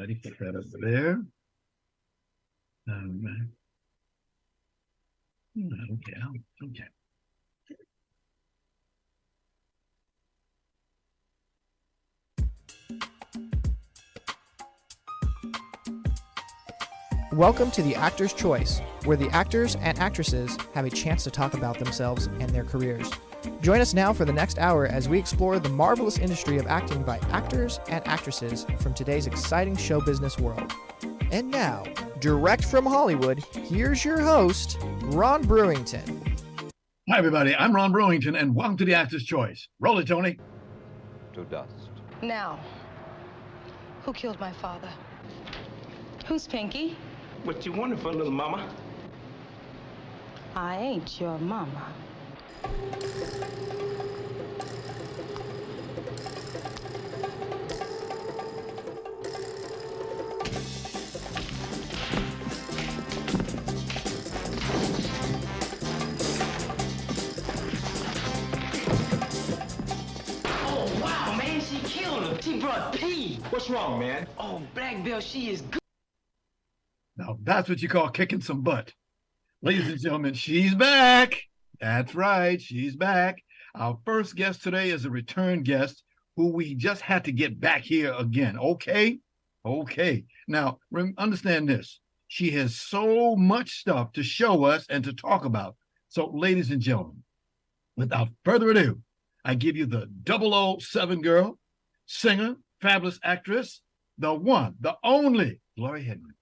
righty, put that up there. Okay, okay. Welcome to The Actor's Choice, where the actors and actresses have a chance to talk about themselves and their careers. Join us now for the next hour as we explore the marvelous industry of acting by actors and actresses from today's exciting show business world. And now, direct from Hollywood, here's your host, Ron Brewington. Hi, everybody. I'm Ron Brewington, and welcome to The Actor's Choice. Roll it, Tony. To dust. Now, who killed my father? Who's Pinky? What you wanted for, little mama? I ain't your mama. Oh, wow, man, she killed him. She brought pee. What's wrong, man? Oh, Black Belt, she is good. Now, that's what you call kicking some butt. Ladies and gentlemen, she's back. That's right, she's back. Our first guest today is a return guest who we just had to get back here again. Okay? Okay. Now, understand this. She has so much stuff to show us and to talk about. So, ladies and gentlemen, without further ado, I give you the 007 girl, singer, fabulous actress, the one, the only, Gloria Hendry.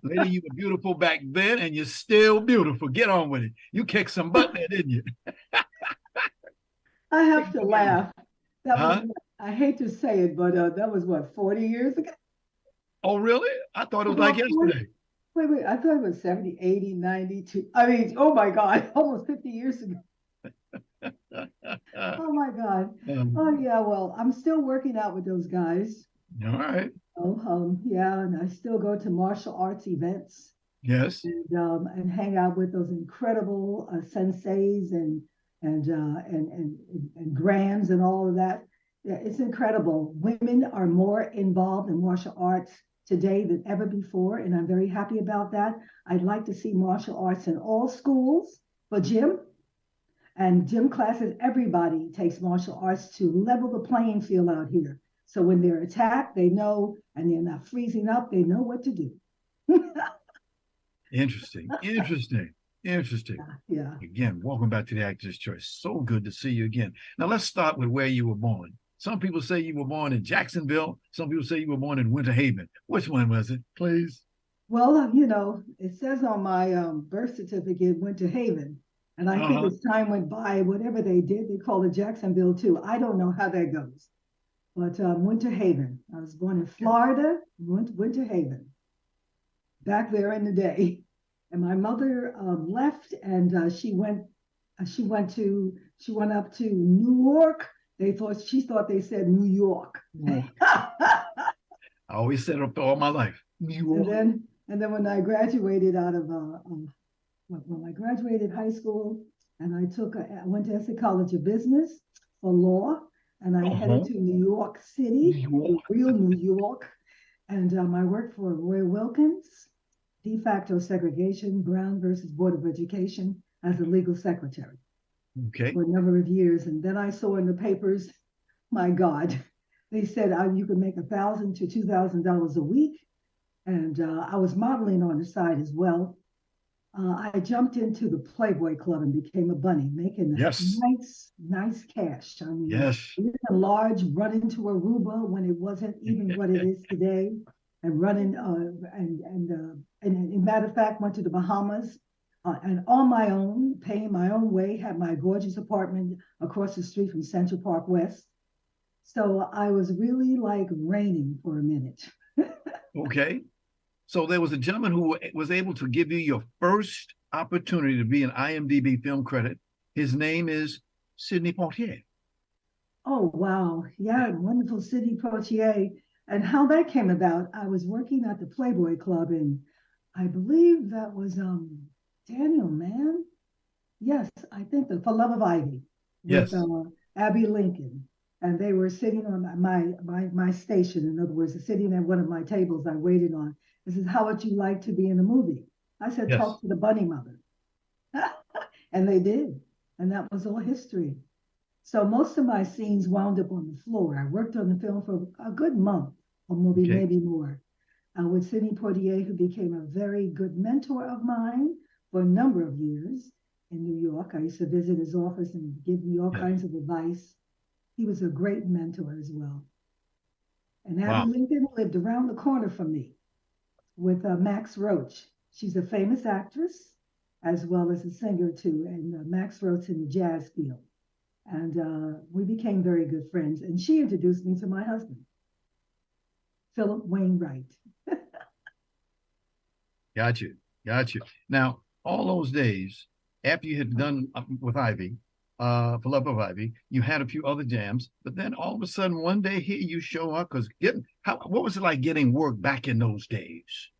Lady, you were beautiful back then, and you're still beautiful. Get on with it. You kicked some butt there, didn't you? I have to laugh. That was, I hate to say it, but that was what, 40 years ago? Oh, really? I thought it was like yesterday. Wait, I thought it was 70, 80, 92. I mean, oh my God, almost 50 years ago. Oh my God. Oh yeah, well, I'm still working out with those guys. All right. Yeah, and I still go to martial arts events. Yes. And hang out with those incredible senseis and grams and all of that. Yeah, it's incredible. Women are more involved in martial arts today than ever before, and I'm very happy about that. I'd like to see martial arts in all schools for gym and gym classes. Everybody takes martial arts to level the playing field out here. So when they're attacked, they know, and they're not freezing up, they know what to do. Interesting. Yeah. Again, welcome back to The Actor's Choice. So good to see you again. Now, let's start with where you were born. Some people say you were born in Jacksonville. Some people say you were born in Winter Haven. Which one was it, please? Well, it says on my birth certificate, Winter Haven. And I think as time went by, whatever they did, they called it Jacksonville too. I don't know how that goes. But Winter Haven. I was born in Florida, Winter Haven, back there in the day. And my mother left, and she went up to New York. She thought they said New York. I always said it all my life, New York. And then when I graduated out of when I graduated high school, and I went to Essex College of Business for law. And I headed to New York City, real New York. And I worked for Roy Wilkins, de facto segregation, Brown versus Board of Education, as a legal secretary. Okay. For a number of years. And then I saw in the papers, my God, they said you could make $1,000 to $2,000 a week. And I was modeling on the side as well. I jumped into the Playboy Club and became a bunny, making nice cash. I mean, living large, running to Aruba when it wasn't even what it is today, and running and matter of fact, went to the Bahamas and on my own, paying my own way, had my gorgeous apartment across the street from Central Park West. So I was really like reigning for a minute. Okay. So there was a gentleman who was able to give you your first opportunity to be an IMDb film credit. His name is Sidney Poitier. Oh, wow. Yeah, wonderful Sidney Poitier. And how that came about, I was working at the Playboy Club, and I believe that was Daniel Mann. Yes, I think For Love of Ivy with Abby Lincoln. and they were sitting on my station. In other words, sitting at one of my tables I waited on. This is how would you like to be in a movie? I said, Yes. talk to the bunny mother. And they did. And that was all history. So most of my scenes wound up on the floor. I worked on the film for a good month, or maybe more, with Sidney Poitier, who became a very good mentor of mine for a number of years in New York. I used to visit his office and give me all kinds of advice. He was a great mentor as well. And Abby Lincoln lived around the corner from me with Max Roach. She's a famous actress as well as a singer too, and Max Roach in the jazz field. And we became very good friends. And she introduced me to my husband, Philip Wainwright. Got you. Now, all those days after you had done with Ivy, for Love of Ivy, you had a few other jams, but then all of a sudden one day here you show up because what was it like getting work back in those days?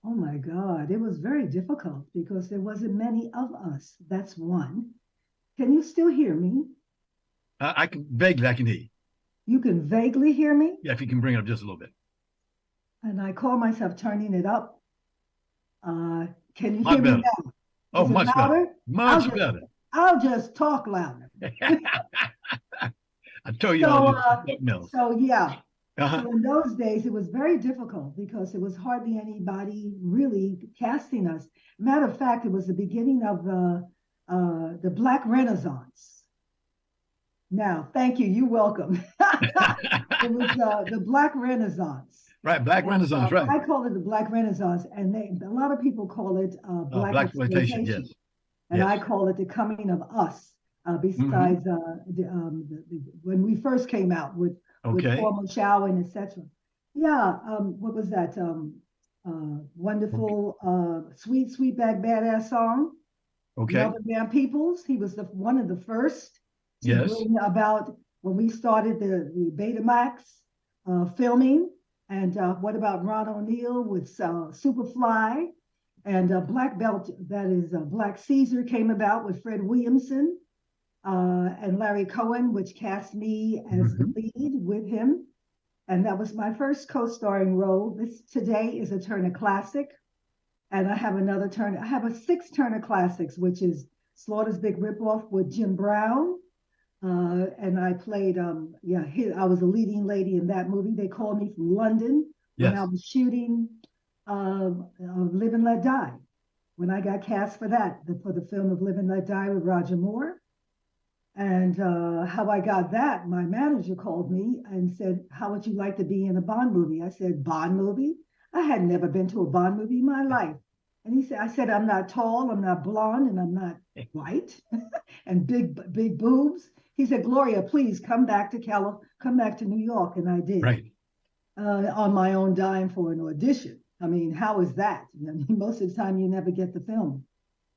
Oh my God, it was very difficult because there wasn't many of us. That's one. Can you still hear me? I can hear you. You can vaguely hear me? Yeah, if you can bring it up just a little bit. And I call myself turning it up. Can you Much hear better. me now? Oh, Is it much louder? better. Much better. I'll just talk louder. I told you all something else. So yeah. So in those days, it was very difficult because there was hardly anybody really casting us. Matter of fact, it was the beginning of the Black Renaissance. Now, thank you. You're welcome. It was the Black Renaissance. Right, Black Renaissance, right. I call it the Black Renaissance, and a lot of people call it Black exploitation. Yes. And I call it the coming of us. Besides when we first came out with formal showering, etc. Yeah, what was that? Wonderful, sweetback badass song. Melvin Van Peebles. He was one of the first to bring about when we started the Betamax filming. And what about Ron O'Neill with Superfly? And Black Belt, that is Black Caesar, came about with Fred Williamson and Larry Cohen, which cast me as the lead with him. And that was my first co-starring role. This today is a Turner Classic. And I have another Turner. I have a 6 Turner Classics, which is Slaughter's Big Ripoff with Jim Brown. And I played, I was a leading lady in that movie. They called me from London when I was shooting Live and Let Die. When I got cast for that, for the film of Live and Let Die with Roger Moore. And how I got that, my manager called me and said, how would you like to be in a Bond movie? I said, Bond movie? I had never been to a Bond movie in my life. And I said, I'm not tall, I'm not blonde, and I'm not white, and big boobs. He said, Gloria, please come back to New York. And I did. Right. On my own dime for an audition. I mean, how is that? I mean, most of the time you never get the film.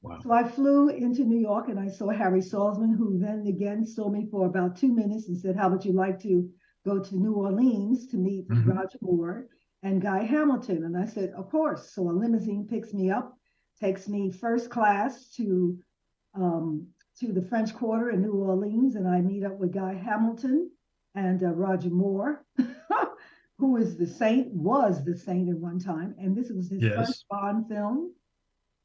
Wow. So I flew into New York and I saw Harry Salzman, who then again saw me for about 2 minutes and said, how would you like to go to New Orleans to meet Roger Moore and Guy Hamilton? And I said, of course. So a limousine picks me up, takes me first class to the French Quarter in New Orleans, and I meet up with Guy Hamilton and Roger Moore, who was the Saint at one time, and this was his first Bond film.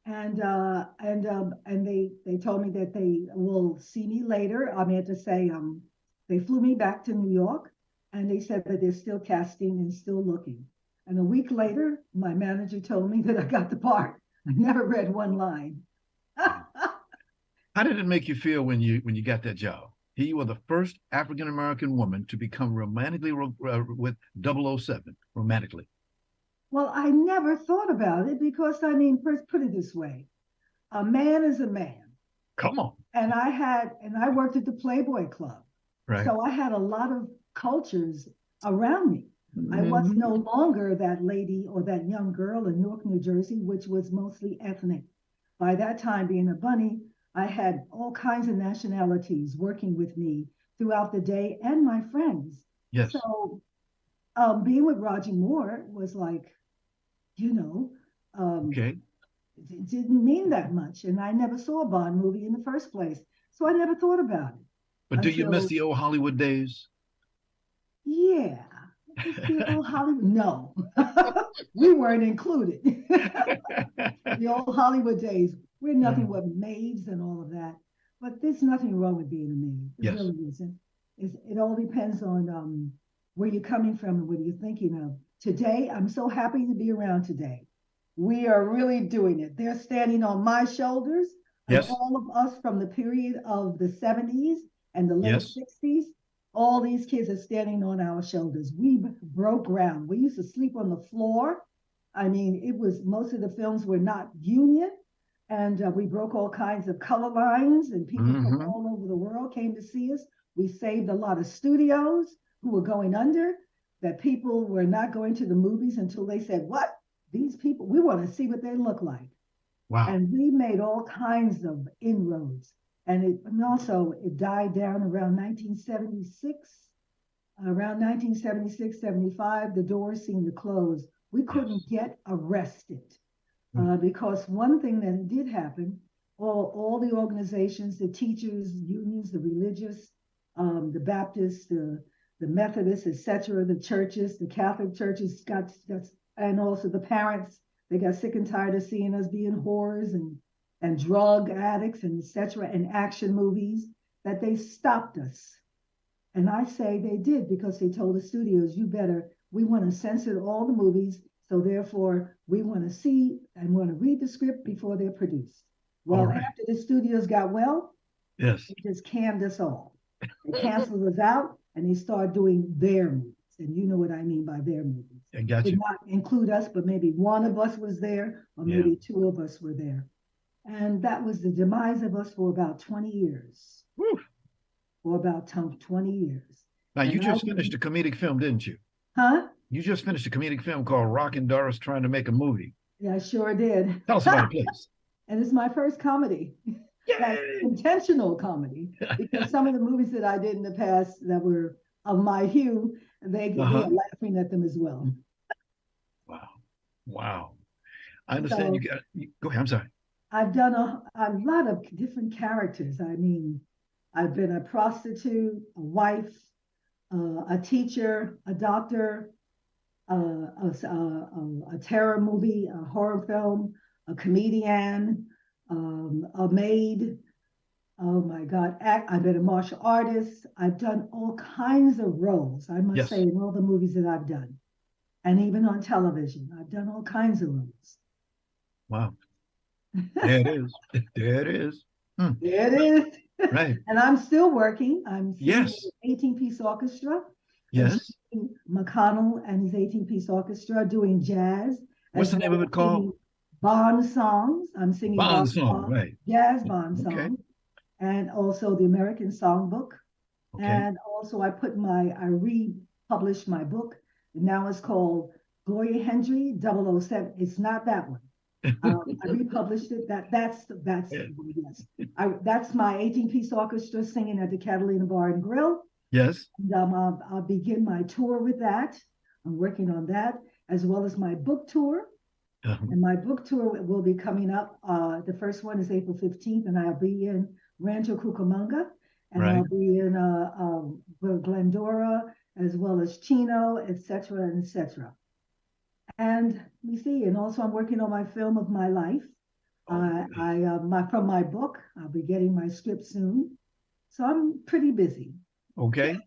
And they told me that they will see me later. I mean, to say they flew me back to New York, and they said that they're still casting and still looking. And a week later, my manager told me that I got the part. I never read one line. How did it make you feel when you got that job? You were the first African-American woman to become romantically with 007, romantically. Well, I never thought about it because, I mean, first put it this way. A man is a man. Come on. And I worked at the Playboy Club. Right. So I had a lot of cultures around me. I was no longer that lady or that young girl in Newark, New Jersey, which was mostly ethnic. By that time, being a bunny, I had all kinds of nationalities working with me throughout the day and my friends. Yes. So being with Roger Moore was like, it didn't mean that much. And I never saw a Bond movie in the first place. So I never thought about it. But do you miss the old Hollywood days? Yeah. Is the old Hollywood? No, we weren't included. The old Hollywood days, we're nothing but maids and all of that. But there's nothing wrong with being a maid. There Yes. really isn't. It all depends on where you're coming from and what you're thinking of. Today, I'm so happy to be around today. We are really doing it. They're standing on my shoulders, and Yes. all of us from the period of the 70s and the late Yes. 60s, all these kids are standing on our shoulders. We broke ground. We used to sleep on the floor. I mean, it was most of the films were not union, and we broke all kinds of color lines, and people from all over the world came to see us. We saved a lot of studios who were going under, that people were not going to the movies until they said, what? These people, we want to see what they look like. Wow. And we made all kinds of inroads. And also it died down around 1976. Around 1976, 75, the doors seemed to close. We couldn't get arrested because one thing that did happen, all the organizations, the teachers, unions, the religious, the Baptists, the Methodists, etc., the churches, the Catholic churches and also the parents, they got sick and tired of seeing us being whores and drug addicts and etc. and action movies, that they stopped us. And I say they did because they told the studios, we want to censor all the movies, so therefore we want to see and want to read the script before they're produced. Well, after the studios got yes, they just canned us all. They canceled us out and they started doing their movies. And you know what I mean by their movies. I got you. Did not include us, but maybe one of us was there, or maybe two of us were there. And that was the demise of us for about 20 years. Woo. For about 20 years. Now, you just finished a comedic film, didn't you? Huh? You just finished a comedic film called Rockin' Doris Trying to Make a Movie. Yeah, I sure did. Tell us about it, please. And it's my first comedy. That's intentional comedy. Because some of the movies that I did in the past that were of my hue, they are laughing at them as well. Wow. I understand. So, go ahead. I'm sorry. I've done a lot of different characters. I mean, I've been a prostitute, a wife, a teacher, a doctor, a terror movie, a horror film, a comedian, a maid. Oh my God. I've been a martial artist. I've done all kinds of roles, I must say, in all the movies that I've done. And even on television, I've done all kinds of roles. Wow. There it is. There it is. There it is. Right. And I'm still working. I'm singing yes. 18-piece orchestra. Yes. McConnell and his 18-piece orchestra doing jazz. What's the name of it called? Bond songs. I'm singing Bond song, right? Jazz Bond song, and also the American Songbook. Okay. And also I republished my book. Now it's called Gloria Hendry 007. It's not that one. I republished it. That's my 18-piece orchestra singing at the Catalina Bar and Grill. Yes. And, I'll begin my tour with that. I'm working on that, as well as my book tour. And my book tour will be coming up. The first one is April 15th, and I'll be in Rancho Cucamonga, and I'll be in Glendora, as well as Chino, etc., etc. And you see, and also I'm working on my film of my life. From my book, I'll be getting my script soon. So I'm pretty busy. Okay.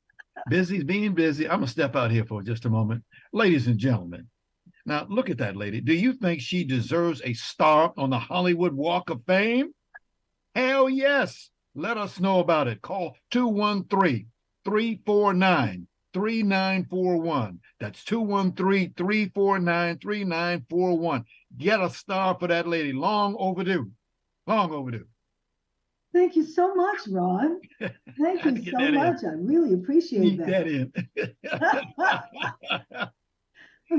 Busy, being busy. I'm going to step out here for just a moment. Ladies and gentlemen, now look at that lady. Do you think she deserves a star on the Hollywood Walk of Fame? Hell yes. Let us know about it. Call 213-349-3941. That's 213-349-3941. Get a star for that lady. Long overdue. Long overdue. Thank you so much, Ron. Thank you so much. I really appreciate that.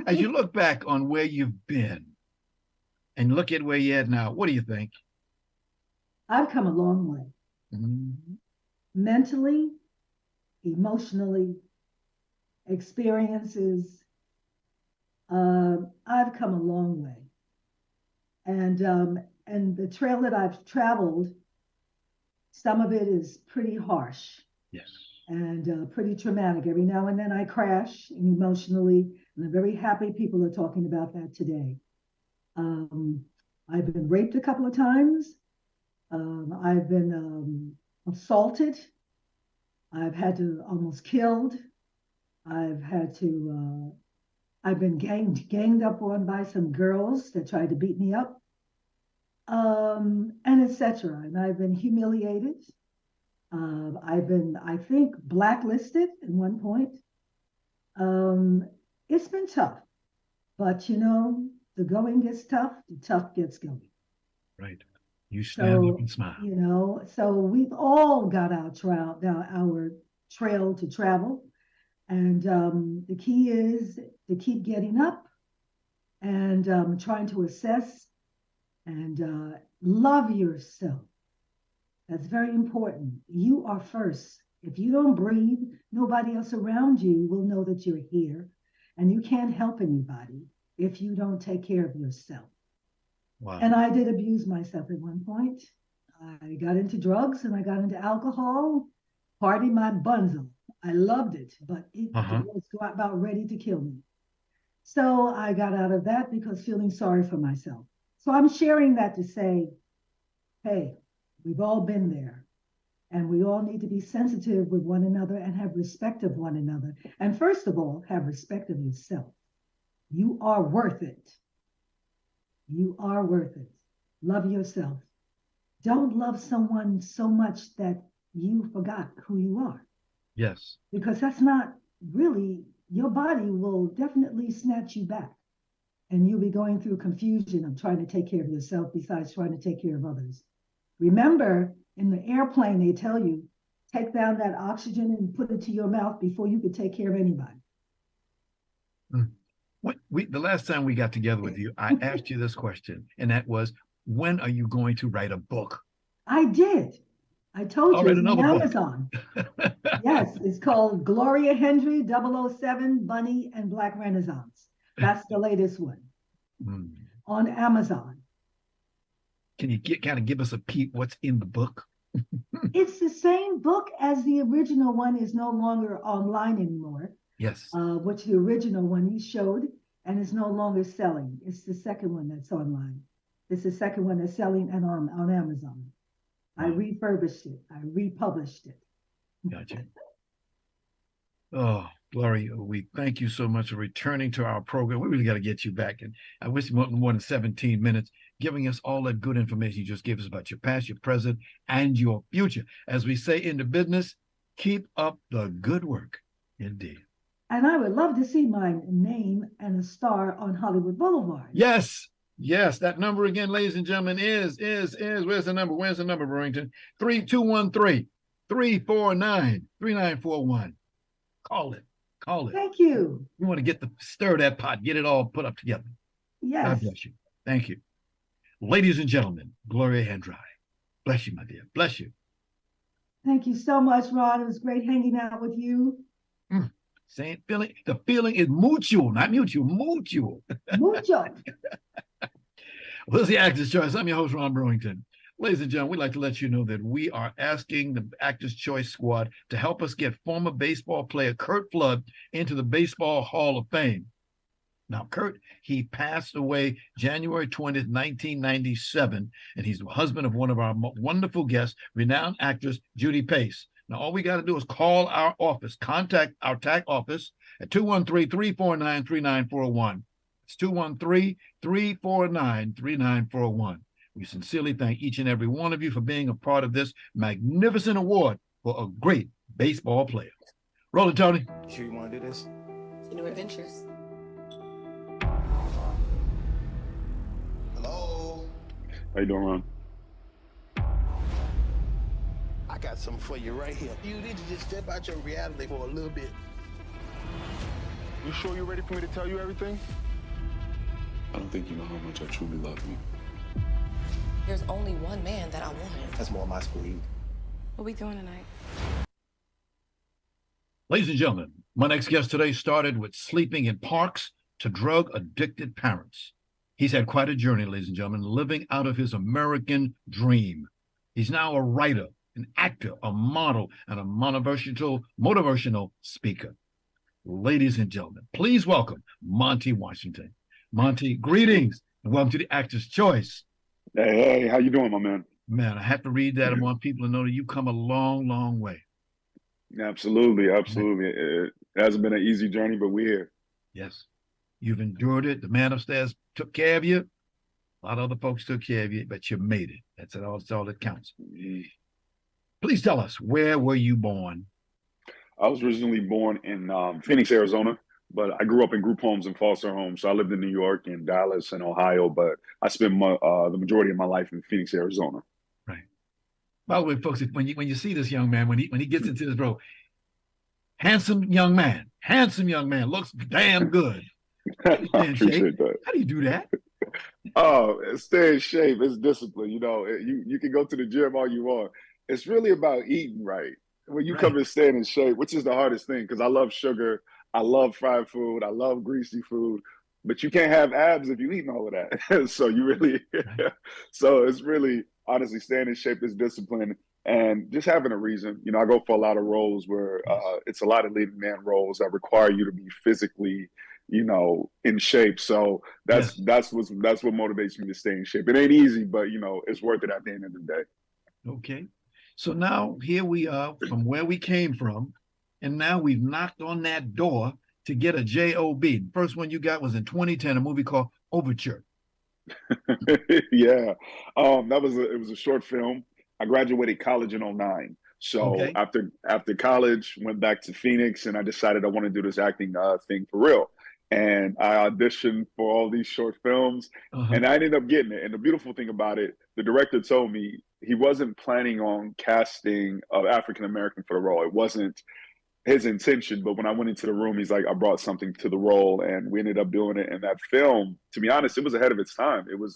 As you look back on where you've been and look at where you're at now, what do you think? I've come a long way. Mm-hmm. Mentally, emotionally, experiences. I've come a long way. And the trail that I've traveled, some of it is pretty harsh. Yes. and pretty traumatic. Every now and then I crash emotionally, and I'm very happy people are talking about that today. I've been raped a couple of times. I've been assaulted. I've had to almost killed. I've been ganged up on by some girls that tried to beat me up, and etc. And I've been humiliated. I've been, I think, blacklisted at one point. It's been tough, but the going gets tough, the tough gets going. Right. You stand So, up and smile. So we've all got our trail to travel. And the key is to keep getting up and trying to assess and love yourself. That's very important. You are first. If you don't breathe, nobody else around you will know that you're here. And you can't help anybody if you don't take care of yourself. Wow. And I did abuse myself at one point. I got into drugs and I got into alcohol, party my buns off. I loved it, but it was about ready to kill me. So I got out of that because feeling sorry for myself. So I'm sharing that to say, hey, we've all been there. And we all need to be sensitive with one another and have respect of one another. And first of all, have respect of yourself. You are worth it. You are worth it. Love yourself. Don't love someone so much that you forgot who you are. Yes. Because that's not really, your body will definitely snatch you back. And you'll be going through confusion of trying to take care of yourself besides trying to take care of others. Remember, in the airplane, they tell you, take down that oxygen and put it to your mouth before you could take care of anybody. The last time we got together with you, I asked you this question, and that was, when are you going to write a book? I did. I told you, it's on Amazon. Yes, it's called Gloria Hendry 007 Bunny and Black Renaissance. That's the latest one on Amazon. Can you kind of give us a peek what's in the book? It's the same book as the original one is no longer online anymore. Yes. Which the original one you showed, and is no longer selling. It's the second one that's online. It's the second one that's selling and on Amazon. I refurbished it. I republished it. Gotcha. Oh, Gloria, we thank you so much for returning to our program. We really got to get you back. And I wish you more than 17 minutes, giving us all that good information you just gave us about your past, your present, and your future. As we say in the business, keep up the good work. Indeed. And I would love to see my name and a star on Hollywood Boulevard. Yes. Yes, that number again, ladies and gentlemen, is, where's the number? Where's the number, Brewington? 3213-349-3941. Call it. Thank you. You want to stir that pot, get it all put up together. Yes. God bless you. Thank you. Ladies and gentlemen, Gloria Hendry. Bless you, my dear. Bless you. Thank you so much, Ron. It was great hanging out with you. The feeling is mutual, not mutual, mutual. Mutual. Well, this is the Actor's Choice. I'm your host, Ron Brewington. Ladies and gentlemen, we'd like to let you know that we are asking the Actor's Choice Squad to help us get former baseball player Curt Flood into the Baseball Hall of Fame. Now, Curt, he passed away January 20th, 1997, and he's the husband of one of our wonderful guests, renowned actress Judy Pace. Now, all we got to do is call our office, contact our TAC office at 213-349-3941. It's 213-349-3941. We sincerely thank each and every one of you for being a part of this magnificent award for a great baseball player. Roll it, Tony. Sure you want to do this? New adventures. Hello? How you doing, Ron? I got something for you right here. You need to just step out your reality for a little bit. You sure you're ready for me to tell you everything? I don't think you know how much I truly love you. There's only one man that I want. That's more my speed. What are we doing tonight? Ladies and gentlemen, my next guest today started with sleeping in parks to drug-addicted parents. He's had quite a journey, ladies and gentlemen, living out of his American dream. He's now a writer, an actor, a model, and a motivational speaker. Ladies and gentlemen, please welcome Monti Washington. Monti, greetings and welcome to the Actor's Choice. Hey, how you doing, my man? Man, I have to read that. I want people to know that you come a long, long way. Absolutely. It hasn't been an easy journey, but we're here. Yes. You've endured it. The man upstairs took care of you. A lot of other folks took care of you, but you made it. That's all that counts. Please tell us, where were you born? I was originally born in Phoenix, Arizona, but I grew up in group homes and foster homes. So I lived in New York and Dallas and Ohio, but I spent the majority of my life in Phoenix, Arizona. Right. By the way, folks, when you see this young man, when he gets into this role, handsome young man, looks damn good. I appreciate that. How do you do that? Oh, stay in shape. It's discipline. You know, you can go to the gym all you want. It's really about eating right. When you come and staying in shape, which is the hardest thing, because I love sugar, I love fried food, I love greasy food, but you can't have abs if you eating all of that. So you really, so it's really honestly staying in shape is discipline and just having a reason. You know, I go for a lot of roles where it's a lot of leading man roles that require you to be physically, you know, in shape. So that's what motivates me to stay in shape. It ain't easy, but you know, it's worth it at the end of the day. Okay. So now here we are from where we came from, and now we've knocked on that door to get a job. The first one you got was in 2010, a movie called Overture. Yeah. It was a short film. I graduated college in 2009. So after college, went back to Phoenix, and I decided I want to do this acting thing for real. And I auditioned for all these short films, and I ended up getting it. And the beautiful thing about it, the director told me he wasn't planning on casting an African American for the role. It wasn't his intention, but when I went into the room, he's like, I brought something to the role, and we ended up doing it. And that film, to be honest, it was ahead of its time. It was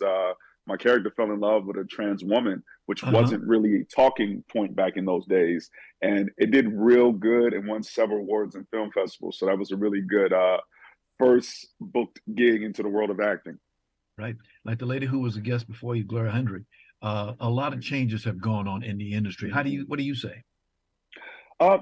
my character fell in love with a trans woman, which wasn't really a talking point back in those days. And it did real good and won several awards in film festivals. So that was a really good first booked gig into the world of acting. Right. Like the lady who was a guest before you, Gloria Hendry, a lot of changes have gone on in the industry. What do you say?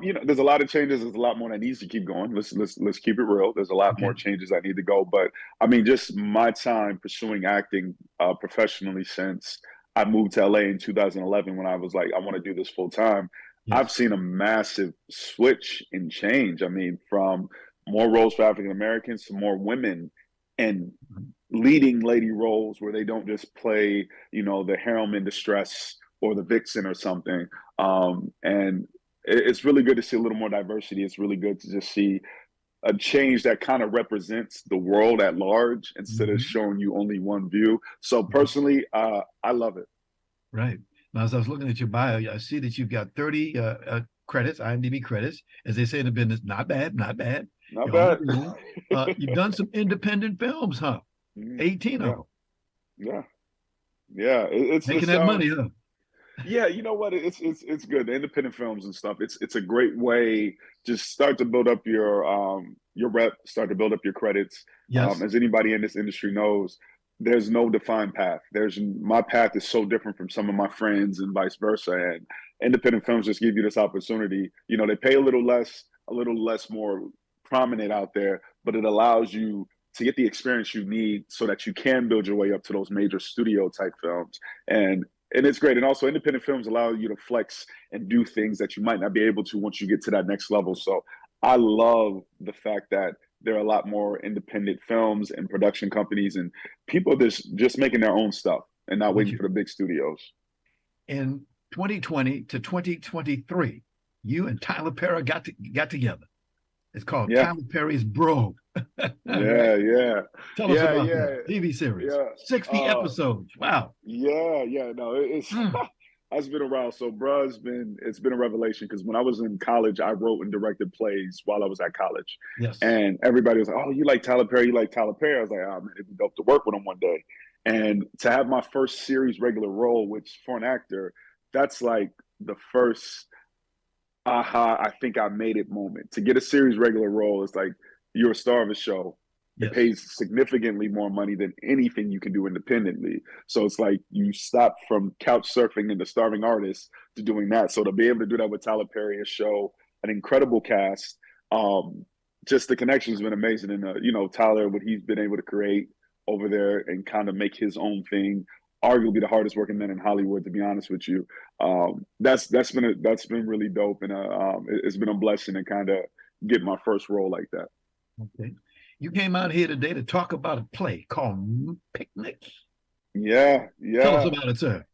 You know, there's a lot of changes. There's a lot more that needs to keep going. Let's keep it real. There's a lot more changes that need to go. But I mean, just my time pursuing acting professionally since I moved to LA in 2011, when I was like, I want to do this full time. I've seen a massive switch and change. I mean, from more roles for African Americans to more women and leading lady roles where they don't just play, you know, the harem in distress or the vixen or something. And it's really good to see a little more diversity. It's really good to just see a change that kind of represents the world at large instead of showing you only one view. So personally, I love it. Right. Now, as I was looking at your bio, I see that you've got 30 credits, IMDb credits. As they say in the business, not bad. Not bad. You've done some independent films, huh? 18 of them. Yeah. It's making that money, huh? Yeah, you know what? It's good. The independent films and stuff. It's a great way. Just start to build up your rep. Start to build up your credits. Yes. As anybody in this industry knows, there's no defined path. My path is so different from some of my friends and vice versa. And independent films just give you this opportunity. You know, they pay a little less more prominent out there, but it allows you to get the experience you need so that you can build your way up to those major studio type films. And it's great. And also independent films allow you to flex and do things that you might not be able to once you get to that next level. So I love the fact that there are a lot more independent films and production companies and people just making their own stuff and not waiting for the big studios. In 2020 to 2023, you and Tyler Perry got together. It's called Tyler Perry's Bro. Yeah. Tell us about that TV series. 60 episodes. Wow. Yeah. No, it's been around. So, bro, it's been a revelation because when I was in college, I wrote and directed plays while I was at college. Yes. And everybody was like, "Oh, you like Tyler Perry? You like Tyler Perry?" I was like, "Oh man, it'd be dope to work with him one day." And to have my first series regular role, which for an actor, that's like the first aha, I think I made it moment. To get a series regular role, it's like you're a star of a show It Yes. pays significantly more money than anything you can do independently. So it's like you stop from couch surfing into Starving Artist to doing that. So to be able to do that with Tyler Perry and show an incredible cast, just the connection has been amazing. And Tyler, what he's been able to create over there and kind of make his own thing, arguably the hardest working man in Hollywood, to be honest with you. That's been really dope, and it's been a blessing to kind of get my first role like that. Okay. You came out here today to talk about a play called Picnic. Yeah. Tell us about it, sir.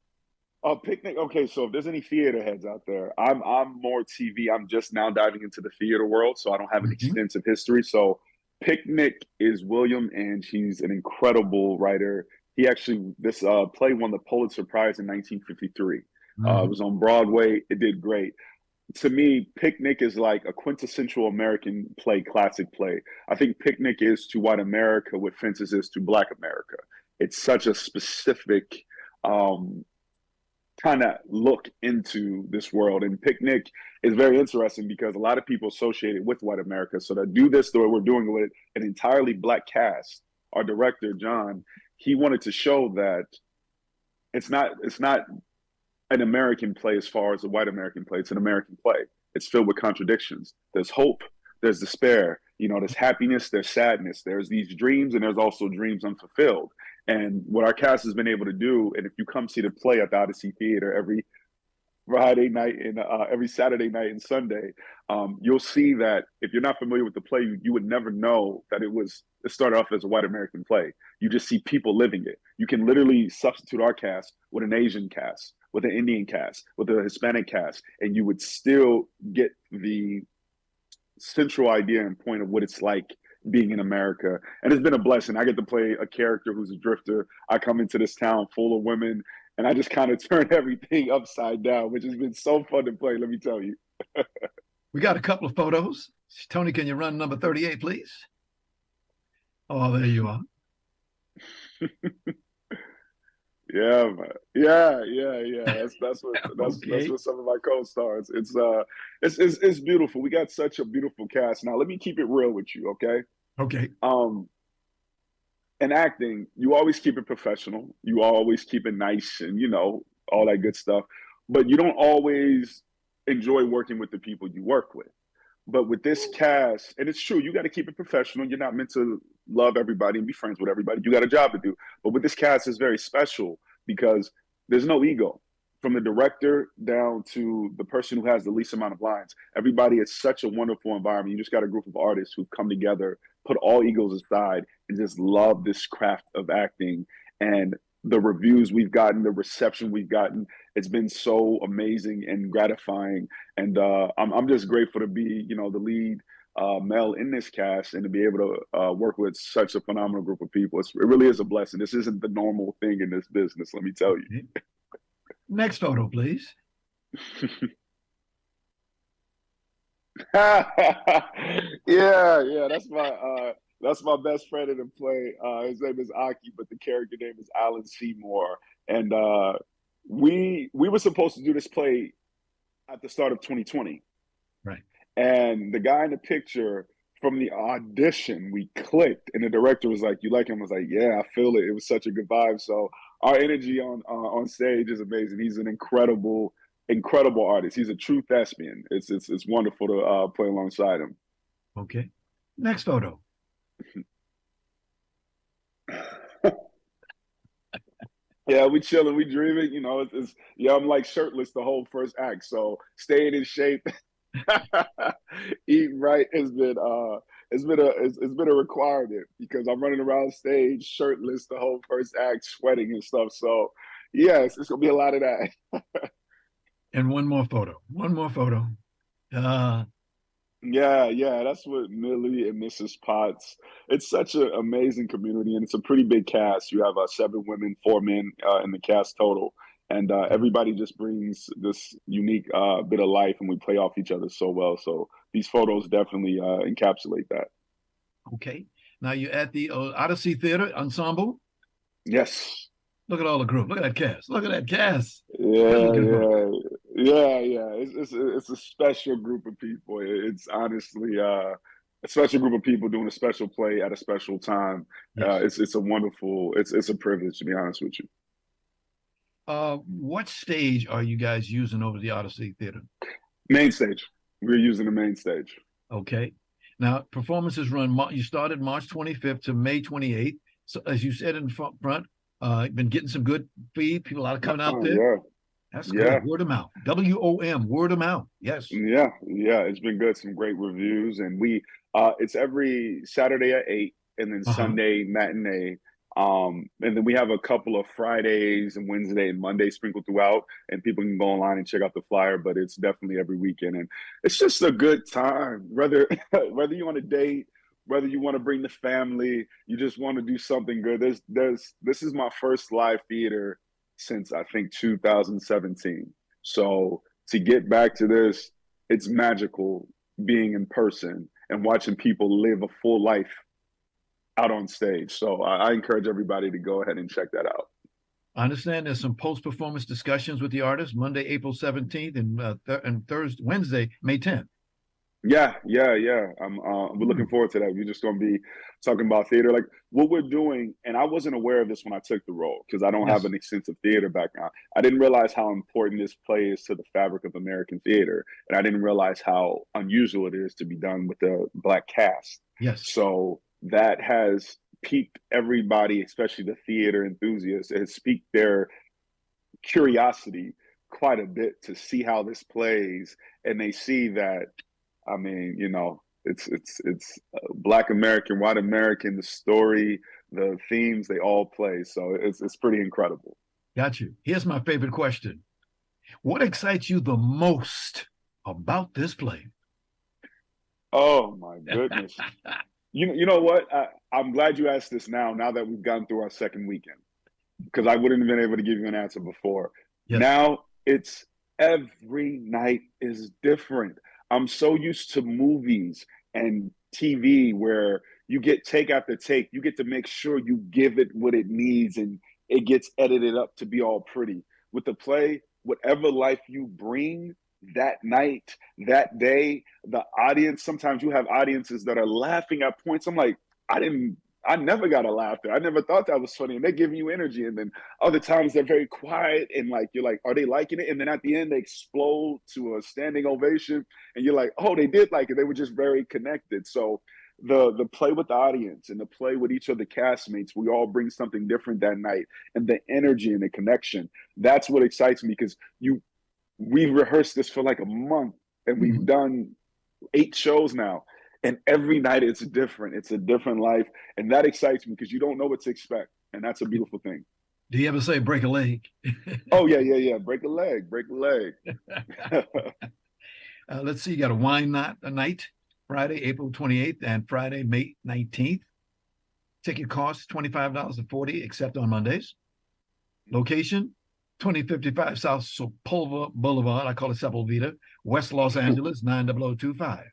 Picnic. Okay, so if there's any theater heads out there, I'm more TV. I'm just now diving into the theater world, so I don't have an extensive history. So Picnic is William, and he's an incredible writer. He actually, this play won the Pulitzer Prize in 1953. It was on Broadway. It did great. To me, Picnic is like a quintessential American play, classic play. I think Picnic is to white America what Fences is to Black America. It's such a specific kind of look into this world. And Picnic is very interesting because a lot of people associate it with white America. So to do this the way we're doing it with an entirely Black cast, our director, John, he wanted to show that it's not an American play as far as a white American play. It's an American play. It's filled with contradictions. There's hope. There's despair. There's happiness. There's sadness. There's these dreams, and there's also dreams unfulfilled. And what our cast has been able to do, and if you come see the play at the Odyssey Theater every Friday night and every Saturday night and Sunday, you'll see that if you're not familiar with the play, you would never know that it started off as a white American play. You just see people living it. You can literally substitute our cast with an Asian cast, with an Indian cast, with a Hispanic cast, and you would still get the central idea and point of what it's like being in America. And it's been a blessing. I get to play a character who's a drifter. I come into this town full of women, and I just kind of turn everything upside down, which has been so fun to play, let me tell you. We got a couple of photos. Tony, can you run number 38, please? Oh, there you are. Yeah, man. Yeah. That's what some of my co-stars. It's beautiful. We got such a beautiful cast. Now let me keep it real with you, okay? Okay. In acting, you always keep it professional. You always keep it nice and all that good stuff. But you don't always enjoy working with the people you work with. But with this cast, and it's true, you got to keep it professional. You're not meant to love everybody and be friends with everybody. You got a job to do. But with this cast, it's very special because there's no ego. From the director down to the person who has the least amount of lines, everybody is such a wonderful environment. You just got a group of artists who come together, put all egos aside, and just love this craft of acting. And the reviews we've gotten, the reception we've gotten, it's been so amazing and gratifying. And I'm just grateful to be, the lead male in this cast and to be able to work with such a phenomenal group of people. It really is a blessing. This isn't the normal thing in this business, let me tell you. Next photo, please. Yeah. That's my best friend in the play. His name is Aki, but the character name is Alan Seymour. And we were supposed to do this play at the start of 2020. Right. And the guy in the picture, from the audition, we clicked, and the director was like, "You like him?" I was like, "Yeah, I feel it." It was such a good vibe. So our energy on stage is amazing. He's an incredible artist. He's a true thespian. It's wonderful to play alongside him. Okay. Next photo. Yeah, we chilling, we dreaming. I'm like shirtless the whole first act. So staying in shape, eating right has been it's been a requirement because I'm running around stage shirtless the whole first act, sweating and stuff. So yes, it's gonna be a lot of that. And one more photo. Yeah, that's what Millie and Mrs. Potts. It's such an amazing community, and it's a pretty big cast. You have 7 women, 4 men in the cast total, and everybody just brings this unique bit of life, and we play off each other so well. So these photos definitely encapsulate that. Okay. Now you're at the Odyssey Theater Ensemble. Yes. Look at all the group. Look at that cast. Yeah. It's a special group of people. It's honestly, a special group of people doing a special play at a special time. Yes. It's a wonderful, it's a privilege, to be honest with you. What stage are you guys using over the Odyssey Theater? Main stage. We're using the main stage. Okay. Now, performances run, you started March 25th to May 28th. So as you said in the front, been getting some good feed. People are coming out there. Yeah. That's good. Word of mouth. WOM, word of mouth. Yes. Yeah. It's been good. Some great reviews. And it's every Saturday at 8 and then Sunday matinee. And then we have a couple of Fridays and Wednesday and Monday sprinkled throughout, and people can go online and check out the flyer, but it's definitely every weekend. And it's just a good time, whether you want to date, whether you want to bring the family, you just want to do something good. This is my first live theater since I think 2017. So to get back to this, it's magical being in person and watching people live a full life out on stage. So I encourage everybody to go ahead and check that out. I understand there's some post-performance discussions with the artists Monday, April 17th and Thursday, Wednesday, May 10th. Yeah. We're looking forward to that. We're just going to be talking about theater, like what we're doing. And I wasn't aware of this when I took the role because I don't have an extensive theater background. I didn't realize how important this play is to the fabric of American theater. And I didn't realize how unusual it is to be done with a Black cast. Yes. So that has piqued everybody, especially the theater enthusiasts. It has piqued their curiosity quite a bit to see how this plays. And they see that, I mean, you know, it's Black American, white American, the story, the themes, they all play. So it's pretty incredible. Got you. Here's my favorite question. What excites you the most about this play? Oh, my goodness. You know what? I'm glad you asked this now that we've gotten through our second weekend, because I wouldn't have been able to give you an answer before. Yes. Now it's every night is different. I'm so used to movies and TV where you get take after take. You get to make sure you give it what it needs and it gets edited up to be all pretty. With the play, whatever life you bring that night, that day, the audience, sometimes you have audiences that are laughing at points. I'm like, I never got a laughter. I never thought that was funny. And they're giving you energy. And then other times they're very quiet and like, you're like, are they liking it? And then at the end they explode to a standing ovation. And you're like, oh, they did like it. They were just very connected. So the play with the audience and the play with each of the castmates, we all bring something different that night. And the energy and the connection, that's what excites me, because we've rehearsed this for like a month and we've done 8 shows now. And every night it's different. It's a different life. And that excites me because you don't know what to expect. And that's a beautiful thing. Do you ever say break a leg? Oh, yeah. Break a leg. Let's see. You got a wine night, Friday, April 28th and Friday, May 19th. Ticket costs $25 and $40, except on Mondays. Location, 2055 South Sepulveda Boulevard. I call it Sepulveda, West Los Angeles, 90025.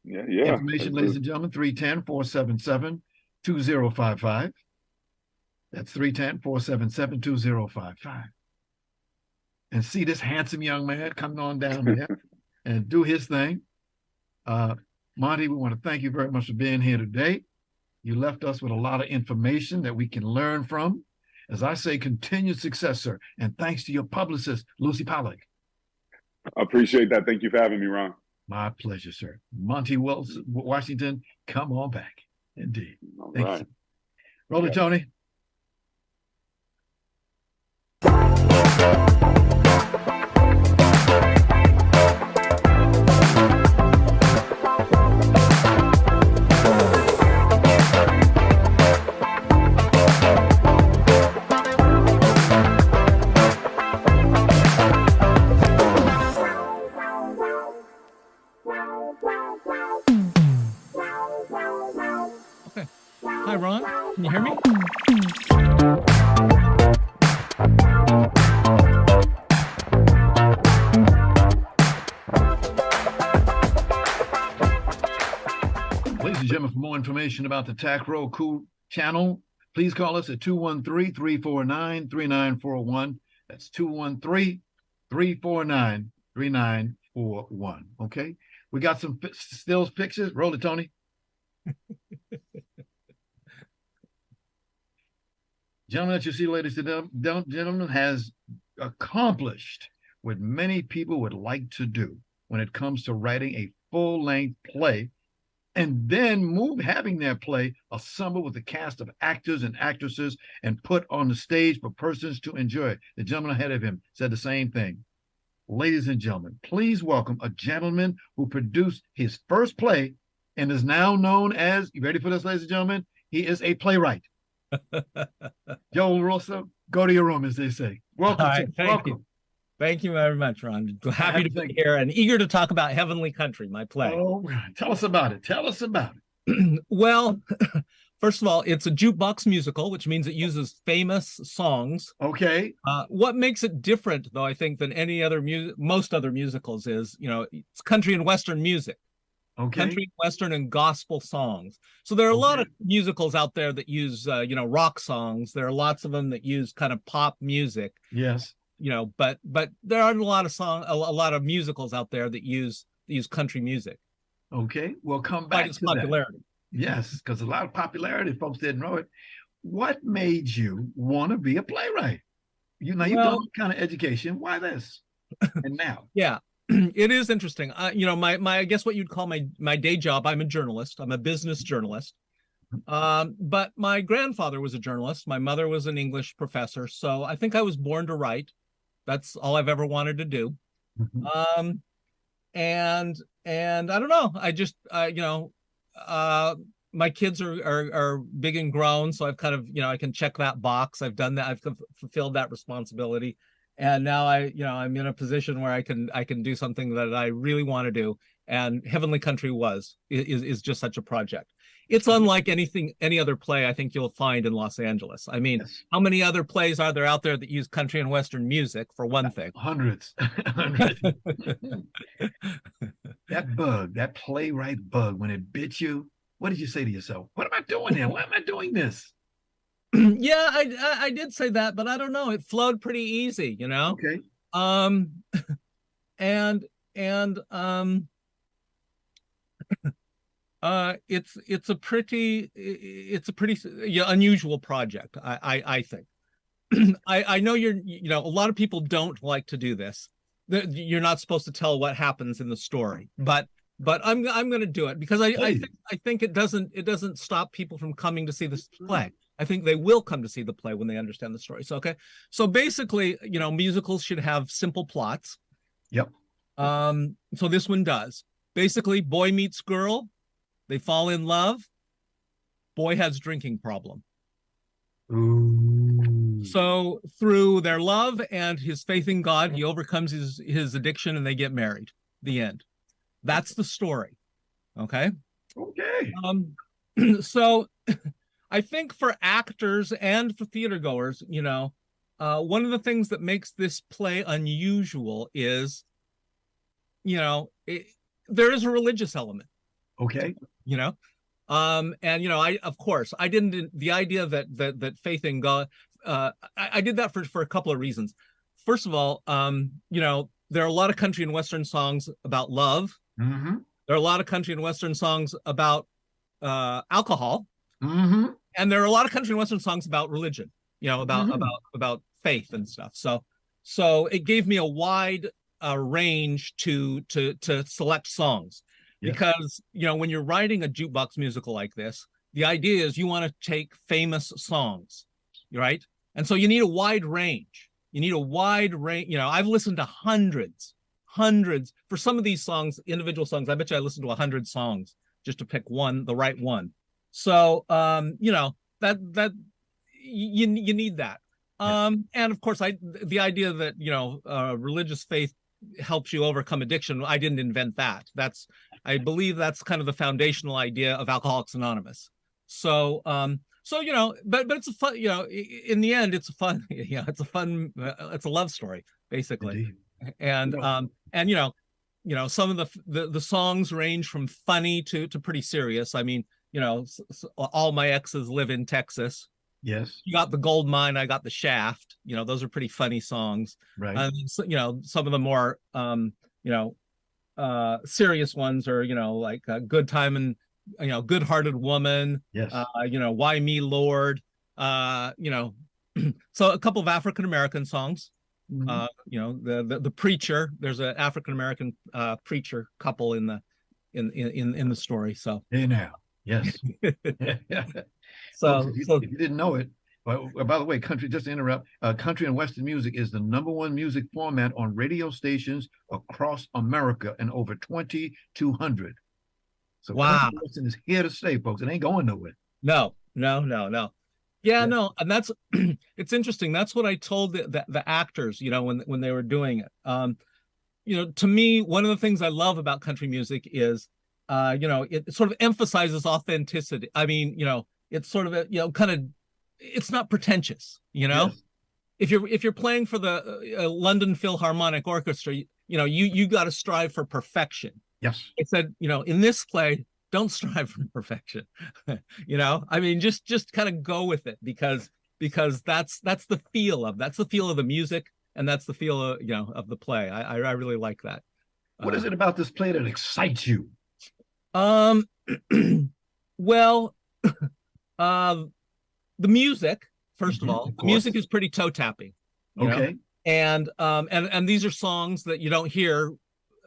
Yeah. Information, ladies and gentlemen, 310-477-2055. That's 310-477-2055. And see this handsome young man coming on down there and do his thing. Monti, we want to thank you very much for being here today. You left us with a lot of information that we can learn from. As I say, continued success, sir. And thanks to your publicist, Lucy Pollock. I appreciate that. Thank you for having me, Ron. My pleasure, sir. Monti Washington, come on back. Indeed. Thank you. Roll it, Tony. Hi, Ron. Can you hear me? Ladies and gentlemen, for more information about the TAC Row Cool channel, please call us at 213-349-3941. That's 213-349-3941. Okay? We got some stills pictures. Roll it, Tony. Gentlemen, that you see, ladies and gentlemen, has accomplished what many people would like to do when it comes to writing a full-length play, and then having their play assembled with a cast of actors and actresses and put on the stage for persons to enjoy. The gentleman ahead of him said the same thing. Ladies and gentlemen, please welcome a gentleman who produced his first play and is now known as, you ready for this, ladies and gentlemen? He is a playwright. Joel Rosa, go to your room, as they say. Welcome. Right, thank you. Thank you very much, Ron. Happy to be here and eager to talk about Heavenly Country, my play. Oh, tell us about it. Tell us about it. Well, first of all, it's a jukebox musical, which means it uses famous songs. Okay. What makes it different, though, I think, than most other musicals is, it's country and Western music. Okay. Country, Western, and gospel songs. So there are a lot of musicals out there that use, rock songs. There are lots of them that use kind of pop music. Yes. But there aren't a lot of musicals out there that use country music. Okay, we'll come back to popularity. That. Yes, because a lot of popularity, folks didn't know it. What made you want to be a playwright? You've done all kind of education. Why this? And now? Yeah. It is interesting. My I guess what you'd call my day job, I'm a journalist. I'm a business journalist. But my grandfather was a journalist. My mother was an English professor. So I think I was born to write. That's all I've ever wanted to do. Mm-hmm. And I don't know. I just my kids are big and grown, so I've kind of I can check that box. I've done that. I've fulfilled that responsibility. And now I'm in a position where I can do something that I really want to do, and Heavenly Country is just such a project. It's unlike any other play I think you'll find in Los Angeles. I mean, yes. How many other plays are there out there that use country and Western music, for one thing? Hundreds. That playwright bug, when it bit you, what did you say to yourself? What am I doing here? Why am I doing this? Yeah, I did say that, but I don't know. It flowed pretty easy, Okay. It's a pretty unusual project, I think. I know a lot of people don't like to do this. You're not supposed to tell what happens in the story, but I'm going to do it because I think it doesn't stop people from coming to see this play. I think they will come to see the play when they understand the story. So basically, musicals should have simple plots. Yep. So this one does. Basically, boy meets girl, they fall in love. Boy has drinking problem. Ooh. So through their love and his faith in God, he overcomes his addiction and they get married. The end. That's the story. Okay. Okay. So I think for actors and for theater goers, one of the things that makes this play unusual is, there is a religious element. Okay. I didn't, the idea that faith in God, I did that for a couple of reasons. First of all, there are a lot of country and Western songs about love. Mm-hmm. There are a lot of country and Western songs about alcohol. Mm-hmm. And there are a lot of country and Western songs about religion, about faith and stuff. So it gave me a wide range to select songs. Yeah. Because, when you're writing a jukebox musical like this, the idea is you want to take famous songs, right? And so you need a wide range. I've listened to hundreds for some of these songs, individual songs. I bet you I listened to 100 songs just to pick the right one. So, that you need that. And of course, the idea that, religious faith helps you overcome addiction, I didn't invent that. I believe that's kind of the foundational idea of Alcoholics Anonymous. So but it's a fun, in the end, it's a fun, it's a love story, basically. Indeed. And some of the songs range from funny to pretty serious. I mean, all my exes live in Texas. Yes. You got the gold mine, I got the shaft. Those are pretty funny songs. Right. And some of the more serious ones are, like Good Time Good-Hearted Woman. Yes. Why Me, Lord. So a couple of African-American songs. The preacher. There's an African-American preacher couple in the story. So hey now, yes. So if you didn't know it, by the way, country, just to interrupt, country and Western music is the #1 music format on radio stations across America and over 2,200. So wow, country Western is here to stay, folks. It ain't going nowhere. No. Yeah, no, and that's it's interesting. That's what I told the actors, when they were doing it. To me, one of the things I love about country music is, it sort of emphasizes authenticity. I mean, it's sort of kind of, it's not pretentious. Yes. If you're playing for the London Philharmonic Orchestra, you got to strive for perfection. Yes. I said, in this play, don't strive for perfection. I mean, just kind of go with it because that's the feel of the music, and that's the feel of the play. I really like that. What is it about this play that excites you? Well, the music, first of all, the music is pretty toe tapping. Okay. And these are songs that you don't hear.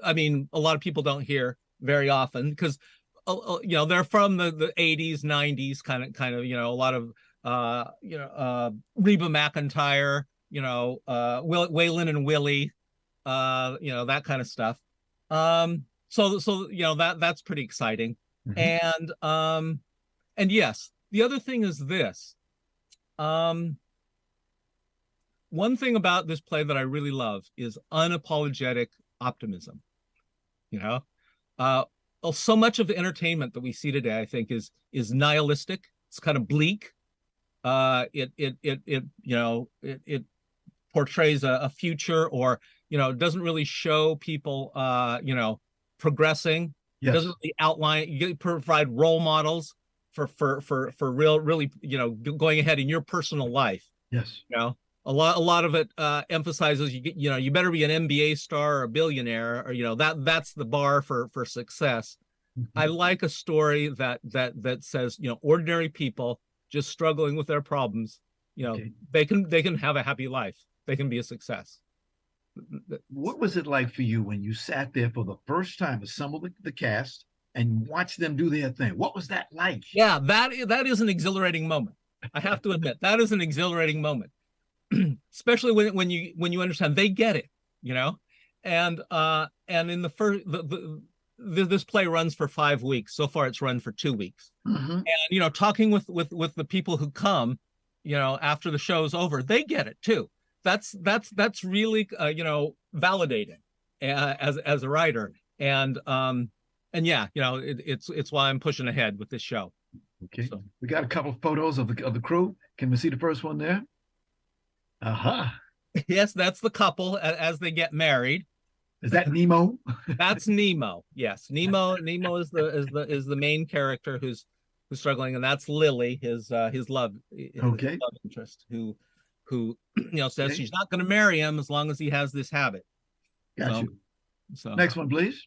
I mean, a lot of people don't hear very often because they're from the 80s, 90s, kind of, a lot of Reba McEntire, Waylon and Willie, that kind of stuff. So that's pretty exciting. And yes, the other thing is this. One thing about this play that I really love is unapologetic optimism. So much of the entertainment that we see today, I think, is nihilistic. It's kind of bleak. It portrays a future, or doesn't really show people progressing. Yes. It doesn't really outline. You provide role models for really going ahead in your personal life. Yes. A lot of it emphasizes you better be an NBA star or a billionaire, or that's the bar for success. I like a story that says ordinary people just struggling with their problems, they can have a happy life. They can be a success. What was it like for you when you sat there for the first time, assembled the cast, and watched them do their thing? What was that like? Yeah, that is an exhilarating moment. I have to admit, that is an exhilarating moment. Especially when you understand they get it, and in the first this play runs for 5 weeks. So far, it's run for 2 weeks. And talking with the people who come, after the show's over, they get it too. That's really validating as a writer, and yeah, it's why I'm pushing ahead with this show. Okay, so. We got a couple of photos of the crew. Can we see the first one there? Yes, that's the couple as they get married. Is that Nemo? That's Nemo. Yes, Nemo is the main character who's struggling, and that's Lily, his love interest, who says she's not going to marry him as long as he has this habit. Got you. So next one, please.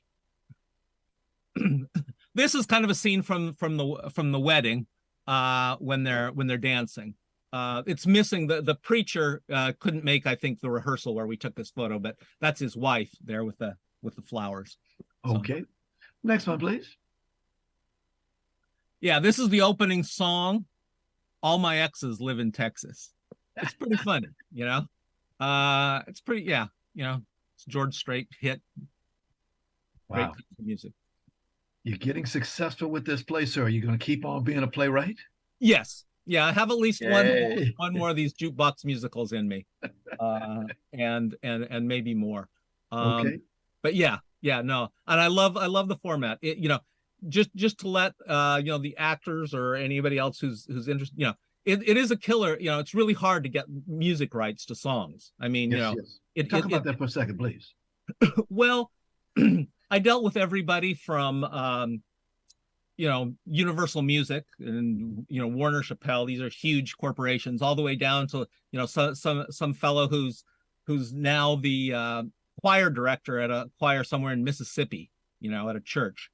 This is kind of a scene from the wedding when they're dancing. It's missing the preacher couldn't make, I think, the rehearsal where we took this photo, but that's his wife there with the flowers. Okay. So, next one, please. Yeah, this is the opening song. All My Exes Live in Texas. It's pretty funny, it's pretty, it's George Strait hit. Wow. Great music. You're getting successful with this play, sir. Are you going to keep on being a playwright? Yes. Yeah, I have at least one more of these jukebox musicals in me, and maybe more. Okay. But no, and I love the format. Just to let the actors or anybody else who's interested, it is a killer. It's really hard to get music rights to songs. I mean, yes. Talk about that for a second, please. Well, I dealt with everybody from Universal Music and Warner Chappell. These are huge corporations, all the way down to some fellow who's now the choir director at a choir somewhere in Mississippi, at a church.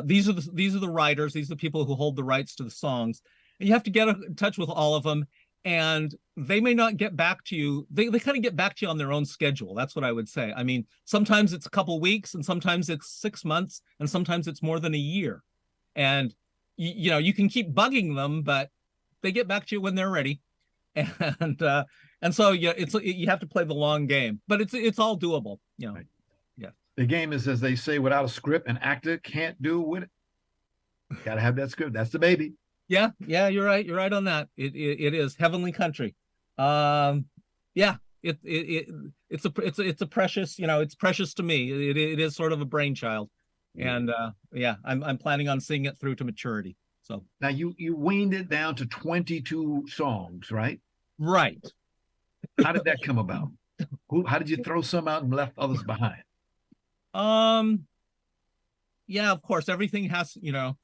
These are the writers. These are the people who hold the rights to the songs, and you have to get in touch with all of them. And they may not get back to you. They kind of get back to you on their own schedule. That's what I would say. I mean, sometimes it's a couple weeks, and sometimes it's 6 months, and sometimes it's more than a year. And you know, you can keep bugging them, but they get back to you when they're ready. And so yeah, you have to play the long game, but it's all doable. You know, right. Yeah. The game is, as they say, without a script, an actor can't do with it. You gotta have that script. That's the baby. Yeah, you're right. You're right on that. It is Heavenly Country. Yeah, it's a precious, you know, it's precious to me. It is sort of a brainchild, and yeah, I'm planning on seeing it through to maturity. So now you weaned it down to 22 songs, right? Right. How did that come about? How did you throw some out and left others behind? Yeah, of course, everything has, you know.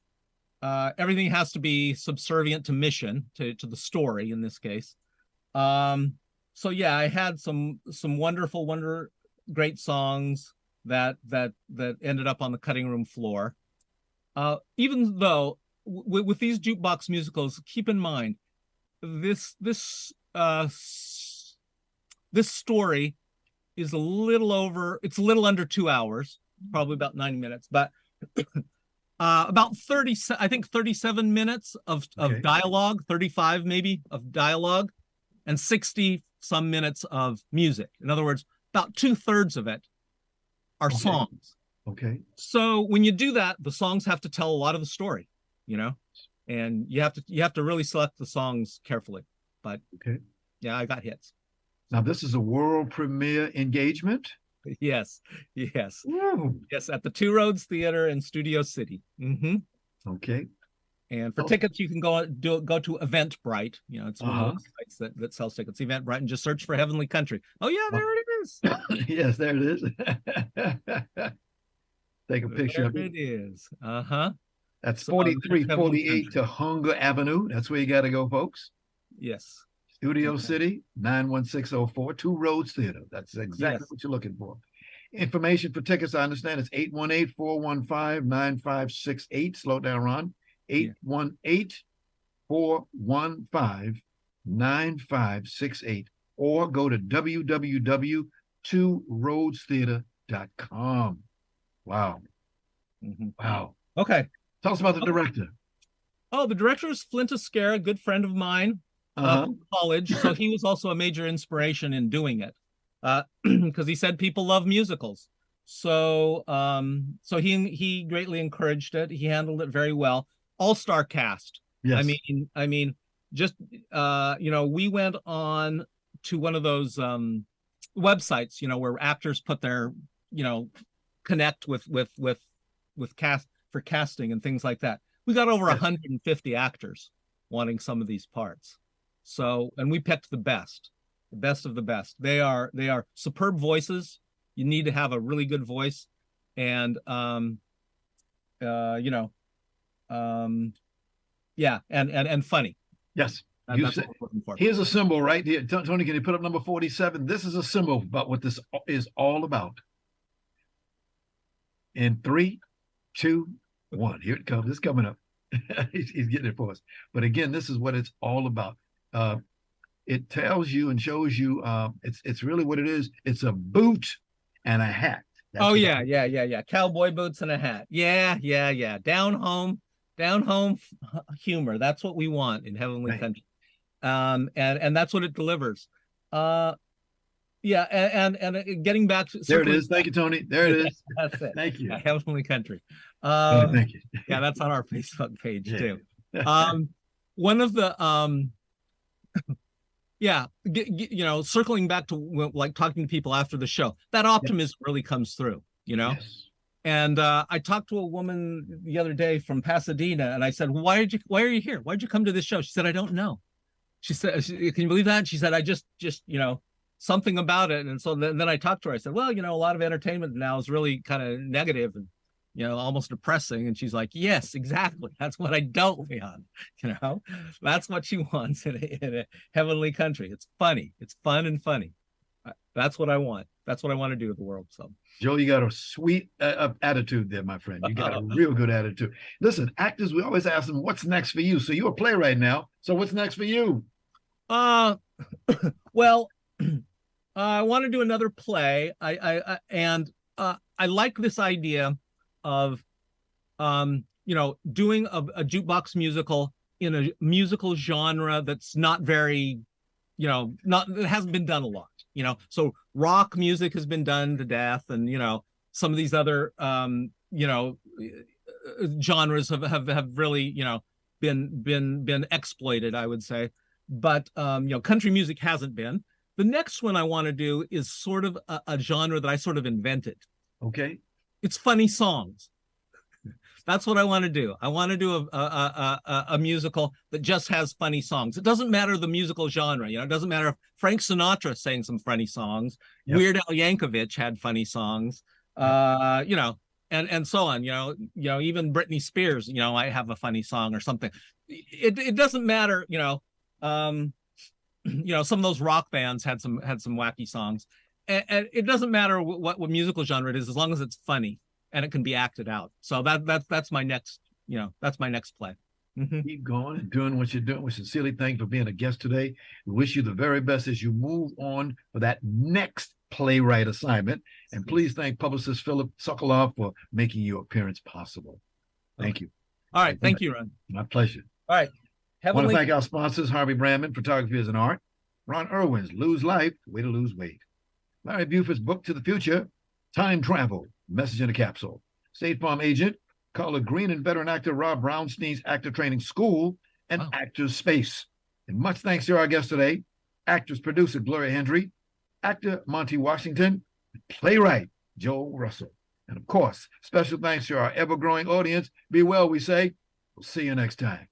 Everything has to be subservient to mission, to the story in this case. So yeah, I had some wonderful, great songs that ended up on the cutting room floor. Even though with these jukebox musicals, keep in mind this story is a little under 2 hours, probably about 90 minutes, but about 37 minutes of dialogue, 35 maybe of dialogue, and 60 some minutes of music. In other words, about 2/3 of it are songs. Okay. So when you do that, the songs have to tell a lot of the story, you know, and you have to really select the songs carefully. But yeah, I got hits. Now this is a world premiere engagement. Yes. Woo. Yes, at the Two Roads Theater in Studio City. Mm-hmm. Okay. And for tickets, you can go to Eventbrite. You know, it's one of those sites that sells tickets. Eventbrite, and just search for Heavenly Country. Oh yeah, there it is. Yes, there it is. Take a picture of it. There it is. That's 4348 Tahunga Avenue. That's where you got to go, folks. Yes. Studio City, 91604, Two Roads Theater. That's exactly what you're looking for. Information for tickets, I understand, it's 818-415-9568. Slow down, Ron. 818-415-9568. Or go to www.tworoadstheater.com. Wow. Mm-hmm. Wow. Okay. Tell us about the director. Oh, the director is Flint Ascara, a good friend of mine. From college, so he was also a major inspiration in doing it, because he said people love musicals. So he greatly encouraged it. He handled it very well. All-star cast. Yes. I mean, just you know, we went on to one of those websites, you know, where actors put their, you know, connect with cast for casting and things like that. We got over 150 actors wanting some of these parts. So, and we picked the best of the best. They are superb voices. You need to have a really good voice, and you know, yeah, and funny. Yes. Here's a symbol right here. Tony, can you put up number 47? This is a symbol about what this is all about. In 3, 2, 1. Here it comes. It's coming up. He's getting it for us. But again, this is what it's all about. It tells you and shows you it's really what it is. It's a boot and a hat. That's yeah. Cowboy boots and a hat. Yeah. Down home humor. That's what we want in Heavenly Country. And that's what it delivers. Yeah, and getting back to there it is. Thank you, Tony. There it is. That's it. Thank you. Yeah, Heavenly Country. Thank you. Yeah, that's on our Facebook page too. One of the you know, circling back to like talking to people after the show, that optimism really comes through, you know. Yes. And I talked to a woman the other day from Pasadena, and I said, why are you here? Why'd you come to this show? She said, I don't know. She said, can you believe that? She said, I just you know, something about it. And so then I talked to her. I said, well, you know, a lot of entertainment now is really kind of negative and, you know, almost depressing. And she's like, yes, exactly. That's what I don't want. You know, that's what she wants in a Heavenly Country. It's funny. It's fun and funny. That's what I want. That's what I want to do with the world. So, Joe, you got a sweet attitude there, my friend. You got a real good attitude. Listen, actors, we always ask them, what's next for you? So you're a playwright now. So what's next for you? Well, I want to do another play. I like this idea of, doing a jukebox musical in a musical genre that's not very, it hasn't been done a lot, so rock music has been done to death. And, some of these other, genres have really, been exploited, I would say. But, country music hasn't been. The next one I want to do is sort of a genre that I sort of invented. Okay. It's funny songs. That's what I want to do. I want to do a musical that just has funny songs. It doesn't matter the musical genre. It doesn't matter if Frank Sinatra sang some funny songs. Yep. Weird Al Yankovic had funny songs. Yep. And so on. Even Britney Spears. I have a funny song or something. It doesn't matter. Some of those rock bands had some wacky songs, and it doesn't matter what musical genre it is, as long as it's funny and it can be acted out. So that's my next, that's my next play. Mm-hmm. Keep going and doing what you're doing. We sincerely thank you for being a guest today. We wish you the very best as you move on for that next playwright assignment. And please thank publicist Philip Sokoloff for making your appearance possible. Thank you. All right. Thank you, Ron. My pleasure. All right. I want to thank our sponsors, Harvey Brandman, Photography is an Art, Ron Irwin's Lose Life, Way to Lose Weight, Larry Buford's Book to the Future, Time Travel, Message in a Capsule, State Farm Agent, Collard Green and veteran actor Rob Brownstein's Actor Training School, and Actors Space. And much thanks to our guest today, actress producer Gloria Hendry, actor Monti Washington, playwright Joe Russell. And of course, special thanks to our ever-growing audience. Be well, we say. We'll see you next time.